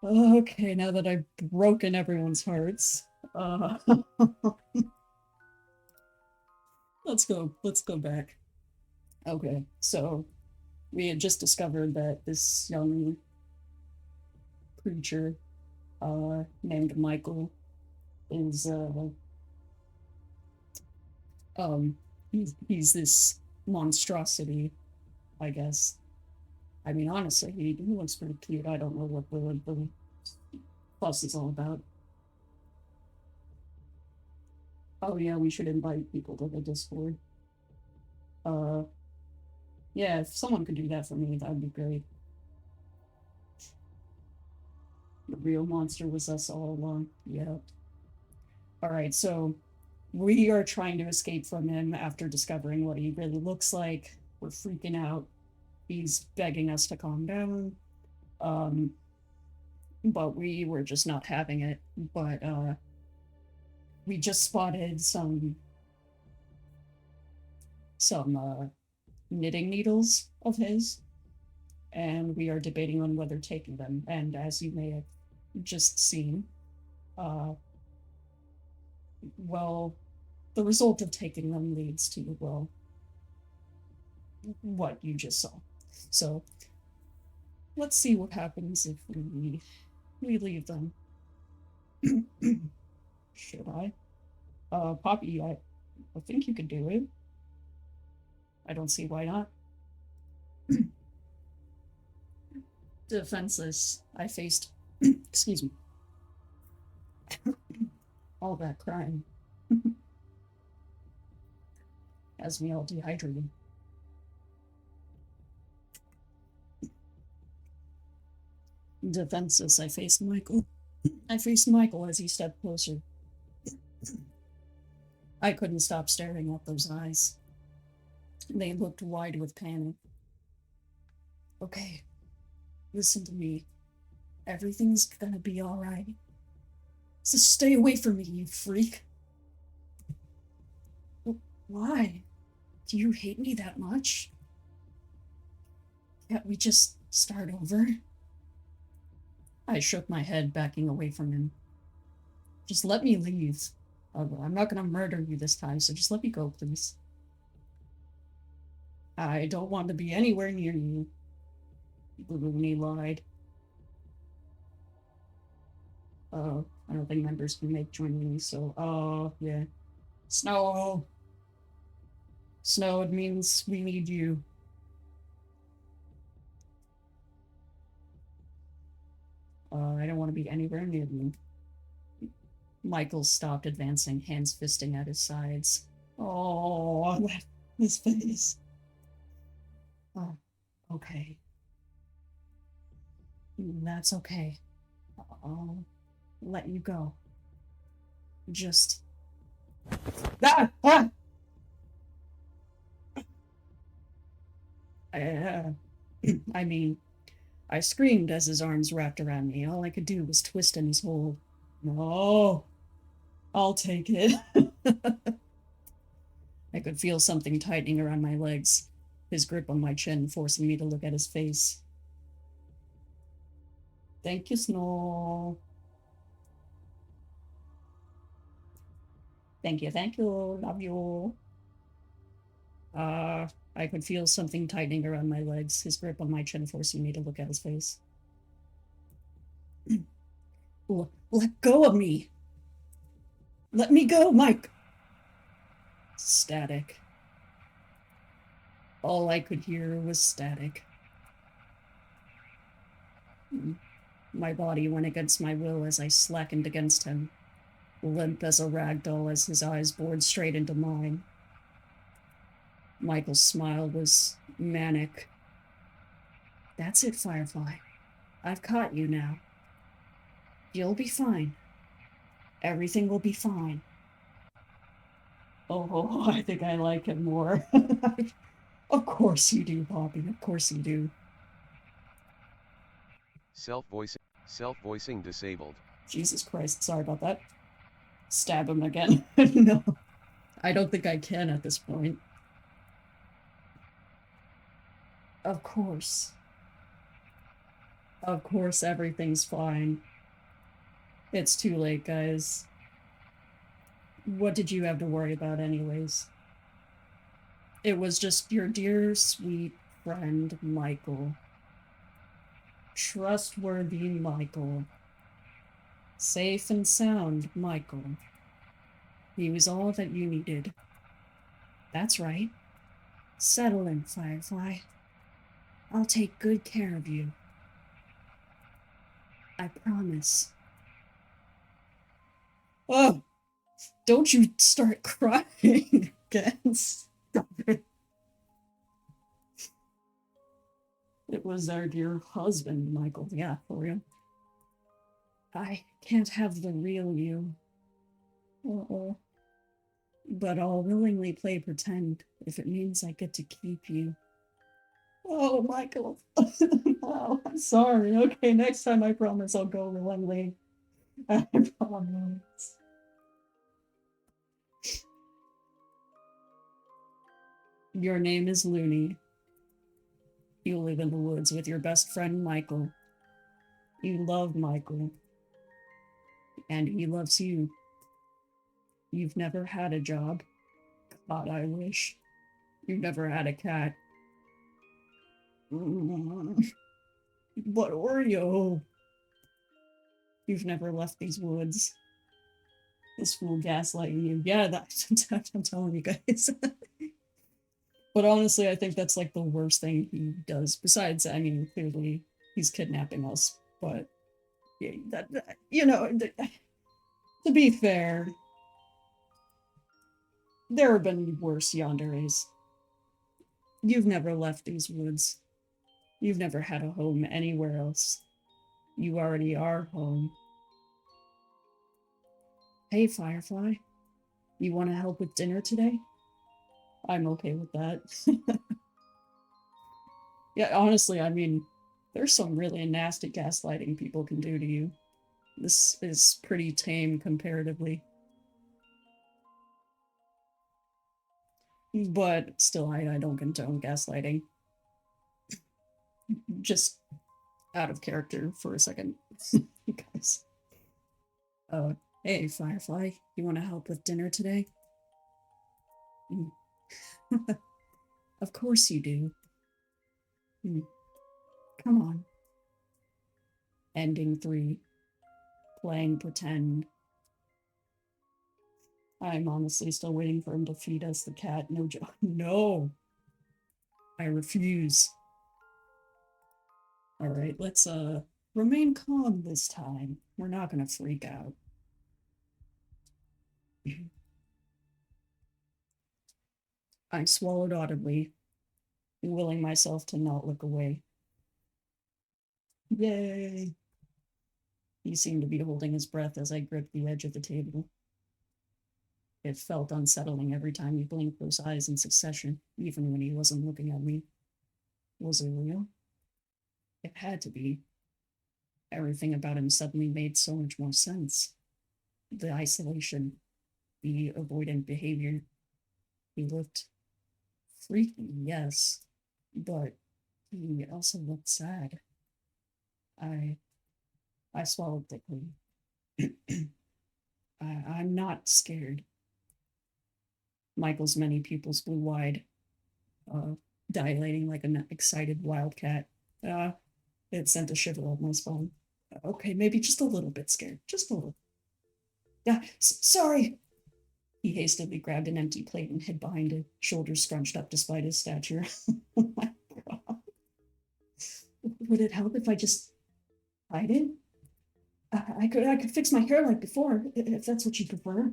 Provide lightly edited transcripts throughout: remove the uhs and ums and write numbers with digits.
Okay, now that I've broken everyone's hearts, uh, let's go back. Okay, so we had just discovered that this young creature, named Mychael, is, um, he's this monstrosity, I guess. I mean, honestly, he looks pretty cute. I don't know what the fuss is all about. Oh yeah, we should invite people to the Discord. Uh, yeah, if someone could do that for me, that'd be great. The real monster was us all along. Yeah. All right, so we are trying to escape from him after discovering what he really looks like. We're freaking out. He's begging us to calm down. Um, but we were just not having it. But we just spotted some knitting needles of his, and we are debating on whether taking them. And as you may have just seen, uh, well, the result of taking them leads to, well, what you just saw. So let's see what happens if we leave them. Should I? Poppy, I think you could do it. I don't see why not. Defenseless, I faced, excuse me, all that crying has me all dehydrated. Defenseless, I faced Mychael. I faced Mychael as he stepped closer. I couldn't stop staring at those eyes. They looked wide with panic. Okay, listen to me. Everything's gonna be alright. So stay away from me, you freak. Why? Do you hate me that much? Can't we just start over? I shook my head, backing away from him. Just let me leave. I'm not gonna murder you this time, so just let me go, please. I don't want to be anywhere near you. Luney lied. I don't think members can make joining me, so, yeah. Snow! Snow, it means we need you. I don't want to be anywhere near you. Mychael stopped advancing, hands fisting at his sides. Oh, his face. Oh, okay. That's okay. I'll let you go. Just. Ah! Ah! Uh, I mean, I screamed as his arms wrapped around me. All I could do was twist in his hold. No, I'll take it. I could feel something tightening around my legs, his grip on my chin forcing me to look at his face. Thank you, Snow. Thank you, love you. Uh, I could feel something tightening around my legs, his grip on my chin forcing me to look at his face. Let go of me! Let me go, Mike! Static. All I could hear was static. My body went against my will as I slackened against him, limp as a rag doll as his eyes bored straight into mine. Mychael's smile was manic. That's it, Firefly. I've caught you now. You'll be fine. Everything will be fine. Oh, I think I like him more. Of course you do, Poppy. Of course you do. Self-voicing disabled. Jesus Christ, sorry about that. Stab him again. No, I don't think I can at this point. Of course. Of course, everything's fine. It's too late, guys. What did you have to worry about, anyways? It was just your dear, sweet friend, Mychael. Trustworthy Mychael. Safe and sound Mychael. He was all that you needed. That's right. Settle in, Firefly. I'll take good care of you. I promise. Oh, don't you start crying again. Stop it. It was our dear husband, Mychael. Yeah, for real. I can't have the real you. Uh-oh. But I'll willingly play pretend if it means I get to keep you. Oh, Mychael. Oh, I'm sorry. Okay, next time I promise I'll go willingly. I promise. Your name is Luney. You live in the woods with your best friend, Mychael. You love Mychael. And he loves you. You've never had a job. God, I wish. You've never had a cat. But Oreo. You've never left these woods. This fool gaslighting you. Yeah, that's I'm telling you guys. But honestly, I think that's like the worst thing he does. Besides, I mean, clearly he's kidnapping us. But yeah, you know, to be fair, there have been worse yanderes. You've never left these woods. You've never had a home anywhere else. You already are home. Hey, Firefly. You want to help with dinner today? I'm okay with that. Yeah, honestly, I mean, there's some really nasty gaslighting people can do to you. This is pretty tame comparatively. But still, I don't condone gaslighting. Just out of character for a second, you guys. Hey, Firefly, you want to help with dinner today? Of course you do. Come on. Ending 3. Playing pretend. I'm honestly still waiting for him to feed us the cat. No joke. No! I refuse. Alright, let's, remain calm this time. We're not gonna freak out. I swallowed audibly, willing myself to not look away. Yay! He seemed to be holding his breath as I gripped the edge of the table. It felt unsettling every time he blinked those eyes in succession, even when he wasn't looking at me. Was it real? It had to be. Everything about him suddenly made so much more sense. The isolation, the avoidant behavior. He looked freaky, yes, but he also looked sad. I I swallowed thickly. I'm not scared. Mychael's many pupils blew wide, dilating like an excited wildcat. It sent a shiver up my spine. Okay, maybe just a little bit scared. Just a little. Yeah, sorry. He hastily grabbed an empty plate and hid behind it, shoulders scrunched up despite his stature. Oh my god. Would it help if I just hide it? I could fix my hair like before, if that's what you prefer.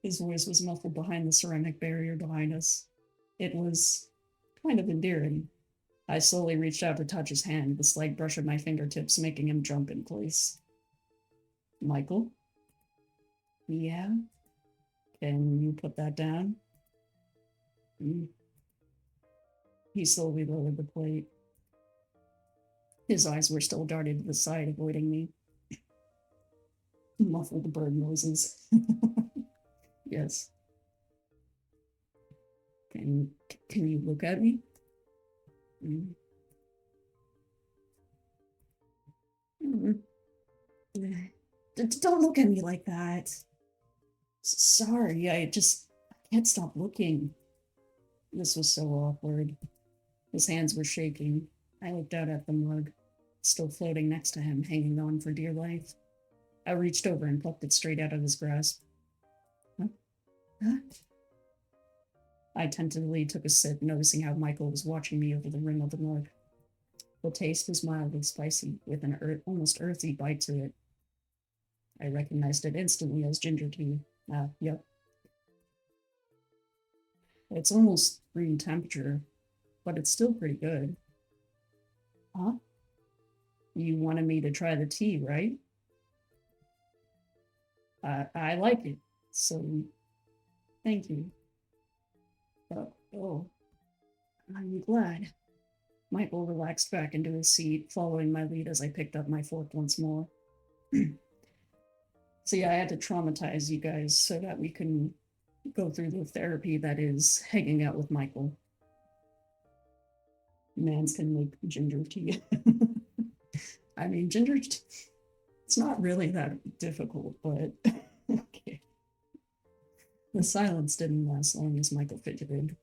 His voice was muffled behind the ceramic barrier behind us. It was kind of endearing. I slowly reached out to touch his hand, the slight brush of my fingertips making him jump in place. Mychael? Yeah? Can you put that down? He slowly lowered the plate. His eyes were still darted to the side, avoiding me. Muffled bird noises. Yes. Can you look at me? Mm. Mm. Don't look at me like that. Sorry, I can't stop looking. This was so awkward. His hands were shaking. I looked out at the mug, still floating next to him, hanging on for dear life. I reached over and plucked it straight out of his grasp. Huh? Huh? I tentatively took a sip, noticing how Mychael was watching me over the rim of the mug. The taste was mildly spicy, with an almost earthy bite to it. I recognized it instantly as ginger tea. Yep. It's almost room temperature, but it's still pretty good. Huh? You wanted me to try the tea, right? I like it, so thank you. Oh, I'm glad. Mychael relaxed back into his seat, following my lead as I picked up my fork once more. See, I had to traumatize you guys so that we can go through the therapy that is hanging out with Mychael. Mans can make ginger tea. I mean, ginger tea, it's not really that difficult, but okay. The silence didn't last long as Mychael fidgeted.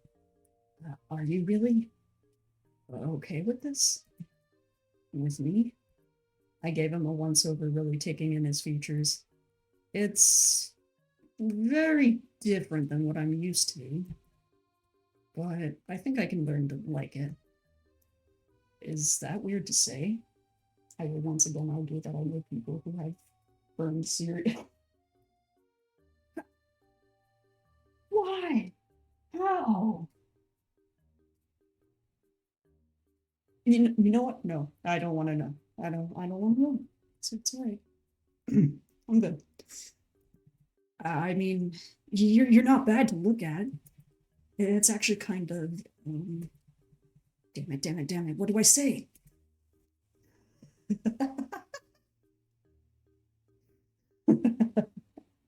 Are you really okay with this? With me? I gave him a once over, really taking in his features. It's very different than what I'm used to, but I think I can learn to like it. Is that weird to say? I will once again argue that I know people who have burned cereal. Why? How? You know what? No, I don't want to know. I don't want to know. It's all right. I'm good. I mean, you're not bad to look at. It's actually kind of damn it. What do I say?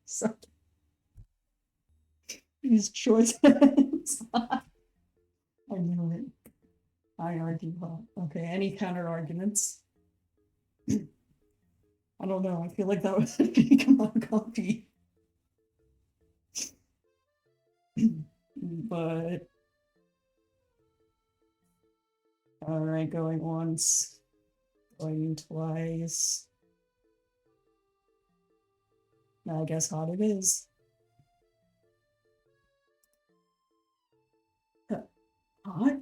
So these choices. I knew it. I argue hot. Okay, any counter arguments? I don't know. I feel like that was a big amount of coffee. But all right, going once, going twice. I guess hot it is. Hot?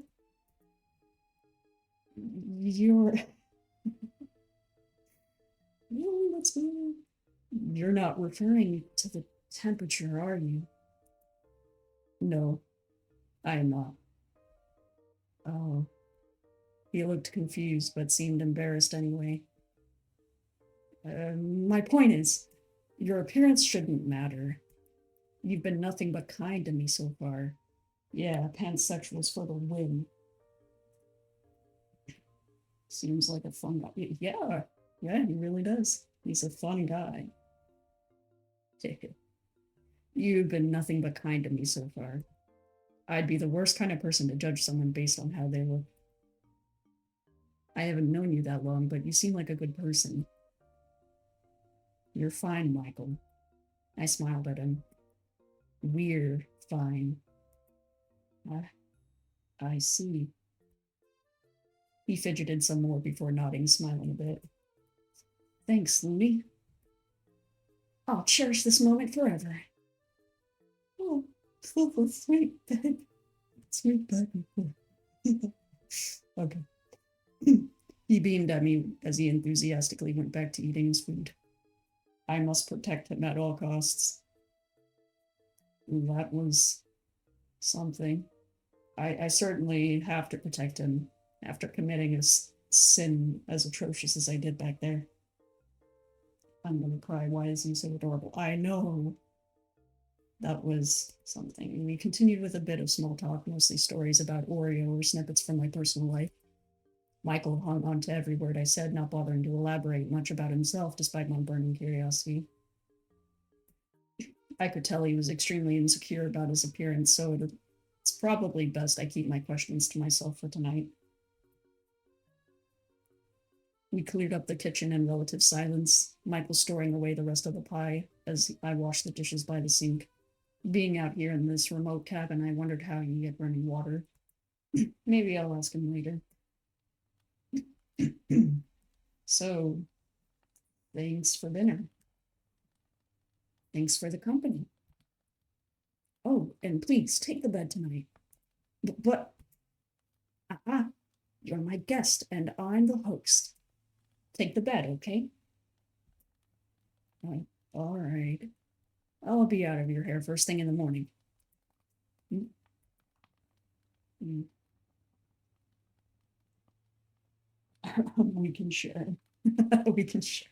You're. That's weird. You're not referring to the temperature, are you? No, I am not. Oh. He looked confused, but seemed embarrassed anyway. My point is, your appearance shouldn't matter. You've been nothing but kind to me so far. Yeah, pansexuals for the win. Seems like a fun guy. Yeah, he really does. He's a fun guy. You've been nothing but kind to me so far. I'd be the worst kind of person to judge someone based on how they look. I haven't known you that long, but you seem like a good person. You're fine, Mychael. I smiled at him. We're fine. I see. He fidgeted some more before nodding, smiling a bit. Thanks, Luney. I'll cherish this moment forever. Oh, so sweet, babe. Sweet baby. Okay. He beamed at me as he enthusiastically went back to eating his food. I must protect him at all costs. That was something. I certainly have to protect him after committing a sin as atrocious as I did back there. I'm gonna cry. Why is he so adorable? I know. That was something. We continued with a bit of small talk, mostly stories about Oreo or snippets from my personal life. Mychael hung on to every word I said, not bothering to elaborate much about himself despite my burning curiosity. I could tell he was extremely insecure about his appearance, so it's probably best I keep my questions to myself for tonight. We cleared up the kitchen in relative silence, Michael storing away the rest of the pie as I washed the dishes by the sink. Being out here in this remote cabin, I wondered how you get running water. Maybe I'll ask him later. So, thanks for dinner. Thanks for the company. Oh, and please take the bed tonight. But, you're my guest and I'm the host. Take the bed, okay? All right. I'll be out of your hair first thing in the morning. Mm. Mm. We can share. We can share.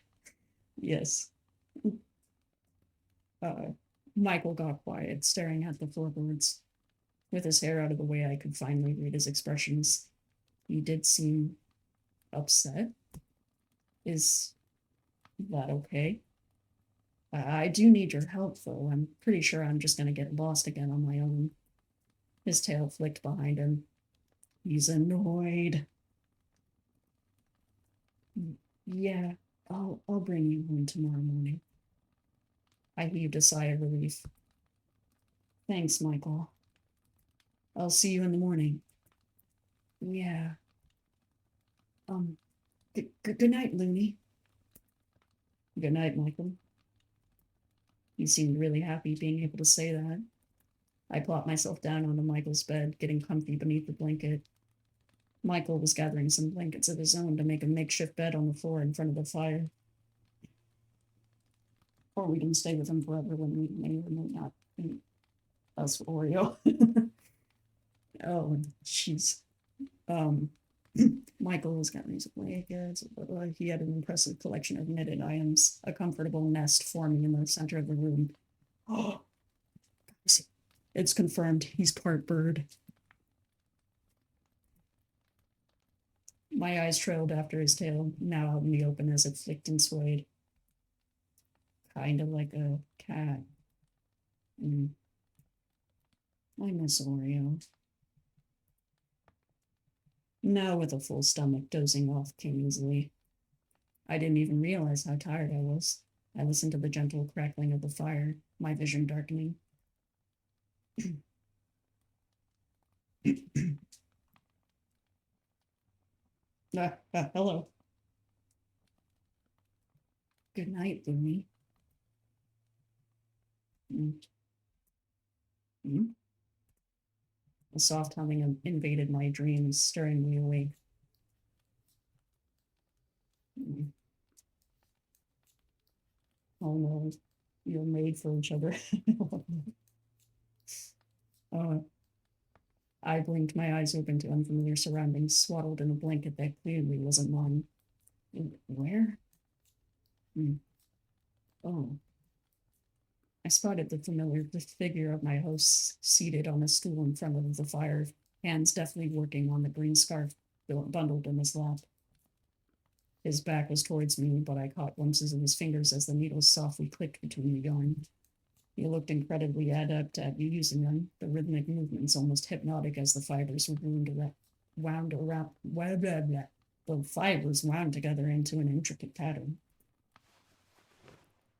Yes. Mychael got quiet, staring at the floorboards. With his hair out of the way, I could finally read his expressions. He did seem upset. Is that okay? I do need your help, though. I'm pretty sure I'm just gonna get lost again on my own. His tail flicked behind him. He's annoyed. Yeah, I'll bring you home tomorrow morning. I heaved a sigh of relief. Thanks, Mychael. I'll see you in the morning. Yeah. Good night, Luney. Good night, Mychael. He seemed really happy being able to say that. I plopped myself down onto Mychael's bed, getting comfy beneath the blanket. Mychael was gathering some blankets of his own to make a makeshift bed on the floor in front of the fire. Or we can stay with him forever when we may or may not eat us Oreo. Oh, jeez. Mychael was gathering some blankets. He had an impressive collection of knitted items, a comfortable nest forming in the center of the room. Oh, it's confirmed he's part bird. My eyes trailed after his tail, now out in the open as it flicked and swayed. Kind of like a cat. I miss Oreo. Now, with a full stomach, dozing off came easily. I didn't even realize how tired I was. I listened to the gentle crackling of the fire, my vision darkening. Hello. Good night, Luney. A soft humming invaded my dreams, stirring me awake. Oh no, you're made for each other. I blinked my eyes open to unfamiliar surroundings, swaddled in a blanket that clearly wasn't mine. Where? Oh. I spotted the familiar figure of my host seated on a stool in front of the fire, hands deftly working on the green scarf bundled in his lap. His back was towards me, but I caught glimpses of his fingers as the needles softly clicked between the yarn. He looked incredibly adept at using them, the rhythmic movements almost hypnotic as the fibers were wound around. The fibers wound together into an intricate pattern.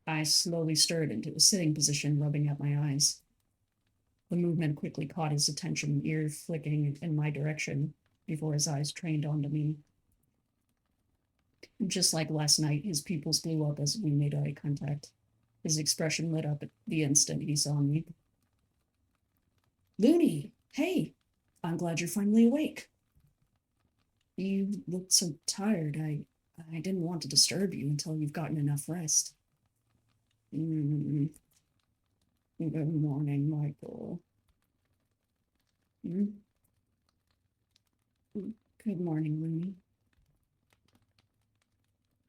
I slowly stirred into a sitting position, rubbing at my eyes. The movement quickly caught his attention, ear flicking in my direction before his eyes trained onto me. Just like last night, his pupils blew up as we made eye contact. His expression lit up at the instant he saw me. Luney, hey, I'm glad you're finally awake. You look so tired. I didn't want to disturb you until you've gotten enough rest. Good morning, Mychael. Good morning, Luney.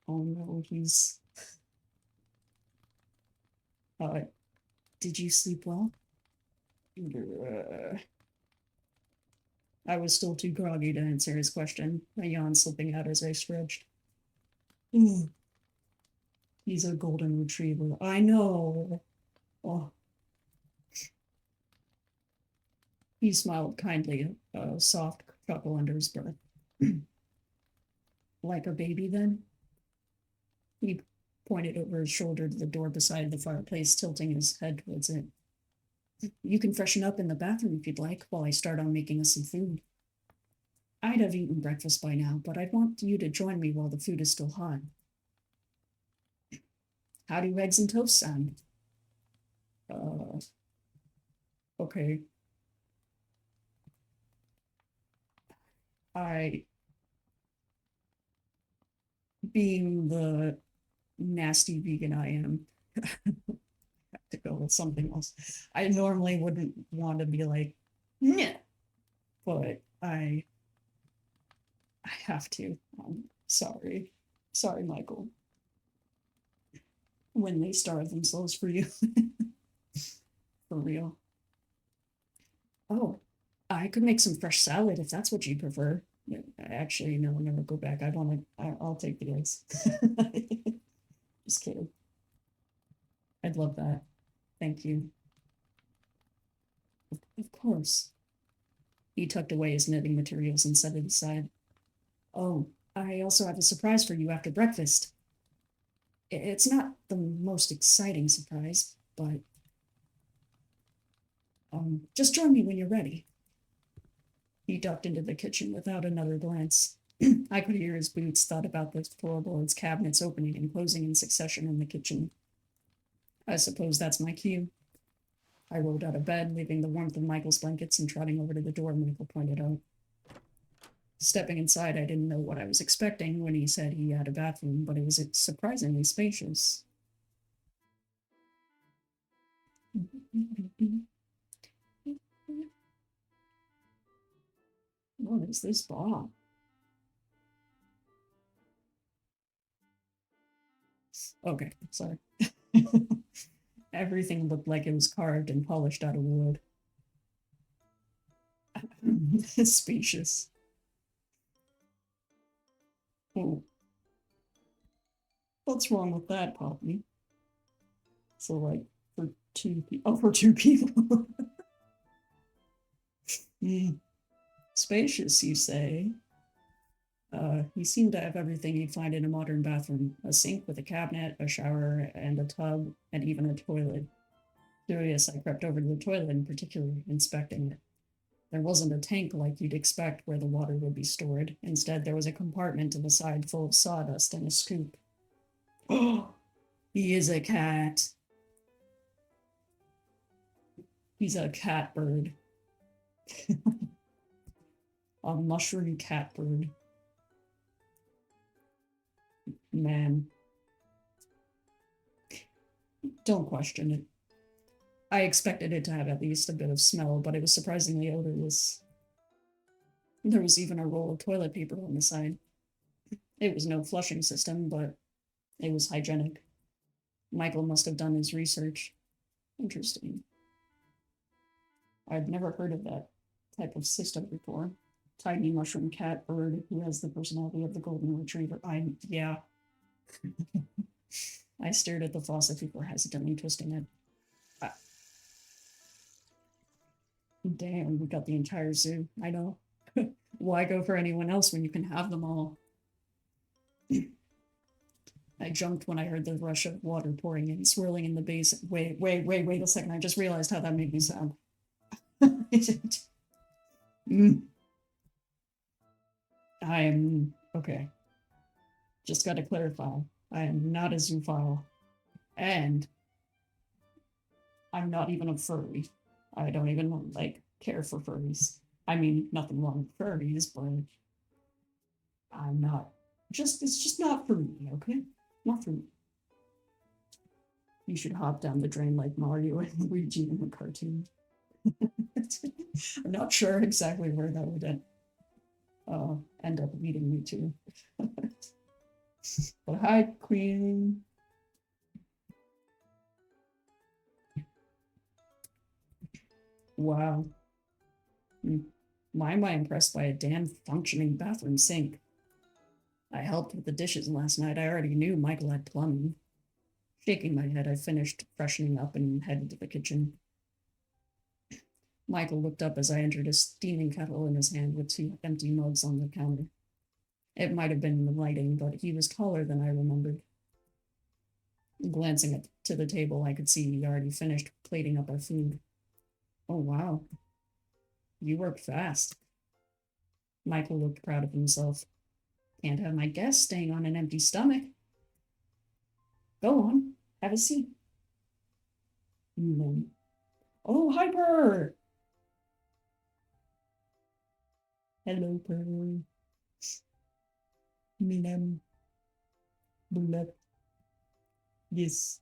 Oh no, he's... did you sleep well? I was still too groggy to answer his question, a yawn slipping out as I stretched. He's a golden retriever. I know. Oh. He smiled kindly, a soft chuckle under his breath. Like a baby, then? He pointed over his shoulder to the door beside the fireplace, tilting his head towards it. You can freshen up in the bathroom if you'd like, while I start on making us some food. I'd have eaten breakfast by now, but I'd want you to join me while the food is still hot. How do eggs and toast sound? Uh, okay. I, being the nasty vegan I am, have to go with something else. I normally wouldn't want to be like, yeah, but I have to. I'm sorry. Sorry, Mychael. When they starve themselves for you. For real. Oh, I could make some fresh salad if that's what you prefer. Actually, no, I'll never go back. I'll take the eggs. Just kidding. I'd love that. Thank you. Of course. He tucked away his knitting materials and set it aside. Oh, I also have a surprise for you after breakfast. It's not the most exciting surprise, but just join me when you're ready. He ducked into the kitchen without another glance. I could hear his boots thud about the floorboards, cabinets opening and closing in succession in the kitchen. I suppose that's my cue. I rolled out of bed, leaving the warmth of Mychael's blankets and trotting over to the door Mychael pointed out. Stepping inside, I didn't know what I was expecting when he said he had a bathroom, but it was surprisingly spacious. What is this bar? Okay, sorry. Everything looked like it was carved and polished out of wood. Spacious. Oh, what's wrong with that, Poppy? So, like, for two people. Oh, for two people. Spacious, you say? He seemed to have everything you'd find in a modern bathroom: a sink with a cabinet, a shower, and a tub, and even a toilet. Curious, I crept over to the toilet in particular, inspecting it. There wasn't a tank like you'd expect where the water would be stored. Instead, there was a compartment to the side full of sawdust and a scoop. Oh, he is a cat. He's a catbird. A mushroom catbird. Man. Don't question it. I expected it to have at least a bit of smell, but it was surprisingly odorless. There was even a roll of toilet paper on the side. It was no flushing system, but it was hygienic. Mychael must have done his research. Interesting. I'd never heard of that type of system before. Tiny mushroom cat bird who has the personality of the golden retriever. Yeah. I stared at the faucet before hesitantly twisting it. Damn, we got the entire zoo. I know. Why go for anyone else when you can have them all? I jumped when I heard the rush of water pouring in, swirling in the basin. Wait a second. I just realized how that made me sound. I am okay. Just got to clarify. I am not a zoophile. And I'm not even a furry. I don't even care for furries. I mean, nothing wrong with furries, but I'm not. It's just not for me, okay? Not for me. You should hop down the drain like Mario and Luigi in the cartoon. I'm not sure exactly where that would end up leading me to. But hi, Queen. Wow. Why am I impressed by a damn functioning bathroom sink? I helped with the dishes last night. I already knew Mychael had plumbing. Shaking my head, I finished freshening up and headed to the kitchen. Mychael looked up as I entered, a steaming kettle in his hand with two empty mugs on the counter. It might have been the lighting, but he was taller than I remembered. Glancing to the table, I could see he already finished plating up our food. Oh, wow. You worked fast. Mychael looked proud of himself. Can't have my guests staying on an empty stomach. Go on, have a seat. Oh, hi, Purr! Hello, Purr. Milam. Bullet. Yes.